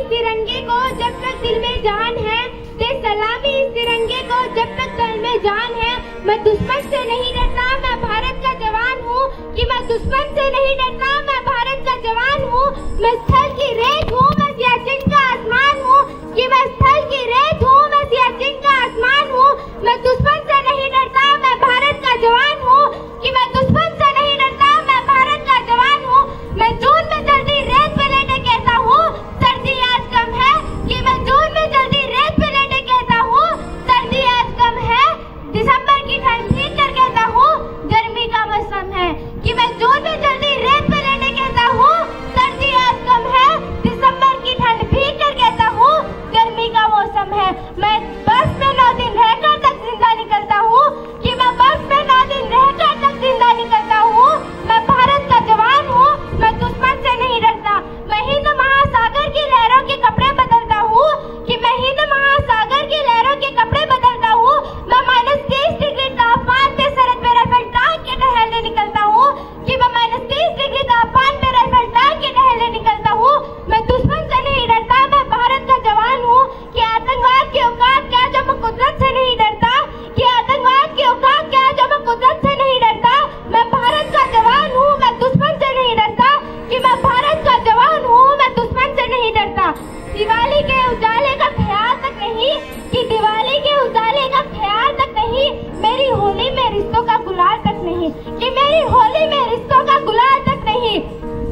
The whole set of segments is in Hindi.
तिरंगे को जब तक दिल में जान है, दे सलामी इस तिरंगे को जब तक दिल में जान है। मैं दुश्मन से नहीं डरता, मैं भारत का जवान हूँ, कि मैं दुश्मन से नहीं डरता, मैं भारत का जवान हूँ। मैं स्थल की रेत हूँ, मैं सियाचिन का आसमान हूँ, कि मैं स्थल की रेत हूँ, मैं सियाचिन का आसमान हूँ। मैं दुश्मन से नहीं डरता, मैं भारत का जवान हूँ, कि मैं दुश्मन से नहीं डरता, मैं भारत का जवान हूँ। मैं जून में जल्दी रेत पे लेटे कहता हूँ, सर्दी आज कम है, कि मैं जून में जल्दी रेत पे लेटे कहता हूँ, सर्दी आज कम है। दिसंबर की ठंड भीग कर कहता हूँ, गर्मी का मौसम है, कि मैं जून में जल्दी रेत पे लेटे कहता हूँ, सर्दी आज कम है। दिसंबर की ठंड भीग कर कहता हूँ, गर्मी का मौसम है। मैं बस में 9 दिन रहकर तक जिंदा निकलता हूँ, कि मैं बस में 9 दिन रहकर तक जिंदा निकलता हूँ। मैं भारत का जवान हूँ, मैं दुश्मन से नहीं डरता। मैं हिंद महासागर की लहरों के कपड़े बदलता हूँ, कि मैं हिंद महासागर की लहरों के कपड़े बदलता हूँ। मैं -30 डिग्री तापमान पे सरहद पे राइफल टांग के टहलने निकलता हूँ, कि मैं -30 डिग्री तापमान पे राइफल टांग के टहलने निकलता हूँ। मैं दुश्मन से नहीं डरता, मैं भारत का जवान हूँ, कि आतंकवाद की औकात क्या जो मैं कुदरत से नहीं डरता, कि आतंकवाद की औकात क्या जो मैं कुदरत से नहीं डरता। मैं भारत का जवान हूँ, मैं दुश्मन से नहीं डरता, कि मैं भारत का जवान हूँ, मैं दुश्मन से नहीं डरता। दिवाली के उजाले का ख्याल तक नहीं, कि दिवाली के उजाले का ख्याल तक नहीं, मेरी होली में रिश्तों का गुलाल तक नहीं, कि मेरी होली में रिश्तों का गुलाल तक नहीं।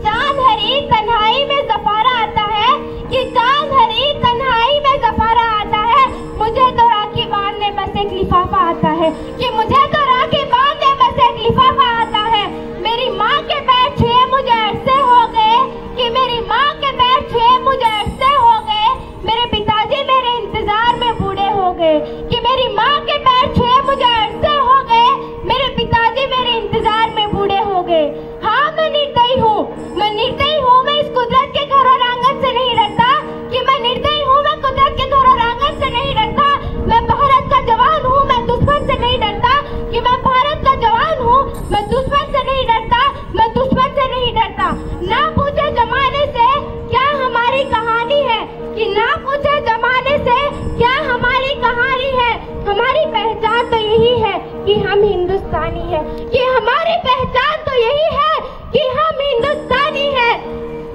चांद हरी तन्हाई में सफारा आता है, कि चांद हरी तन्हाई में सफारा आता है। मुझे तो राखी बांधने बस एक लिफाफा आता है, कि मुझे तो राखी बांधने बस एक लिफाफा आता है। मेरी माँ के पैर छुए मुझे ऐसे हो गए, कि मेरी माँ के पैर छुए मुझे ऐसे हो गए। मेरे पिताजी मेरे इंतजार में बूढ़े हो गए, कि मेरी माँ के पैर छुए मुझे ऐसे हो गए। मेरे पिताजी मेरे इंतजार में बूढ़े हो गए। हाँ मैं निर्दयी हूँ, मैं निर्दयी हूँ, मैं इस कुदरत के घर और आंगन से नहीं डरता, कि मैं निर्दयी हूँ, मैं कुदरत के घर और आंगन से नहीं डरता। मैं भारत का जवान हूँ, मैं दुश्मन से नहीं डरता, कि मैं भारत का जवान हूँ, मैं दुश्मन से नहीं डरता, मैं दुश्मन से नहीं डरता। ना पूछे जमाने से क्या हमारी कहानी है, कि ना पूछे जमाने से क्या हमारी कहानी है। हमारी पहचान तो यही है कि हम हिंदुस्तानी हैं, कि हमारी पहचान तो यही है कि हम हिंदुस्तानी हैं।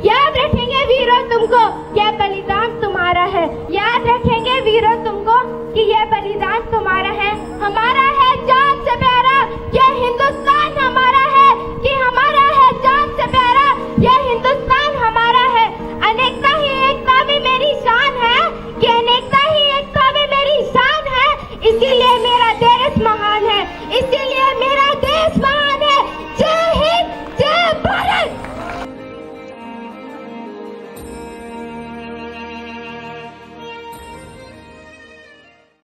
याद रखेंगे वीरों तुमको, यह बलिदान तुम्हारा है। याद रखेंगे वीरों तुमको कि यह बलिदान तुम्हारा है। हमारा है जान से प्यारा यह हिंदुस्तान हमारा है, कि हमारा है जान से प्यारा यह हिंदुस्तान हमारा है। अनेकता ही एकता में मेरी शान है, कि अनेकता ही एकता में मेरी शान है। इसीलिए मेरा देश महान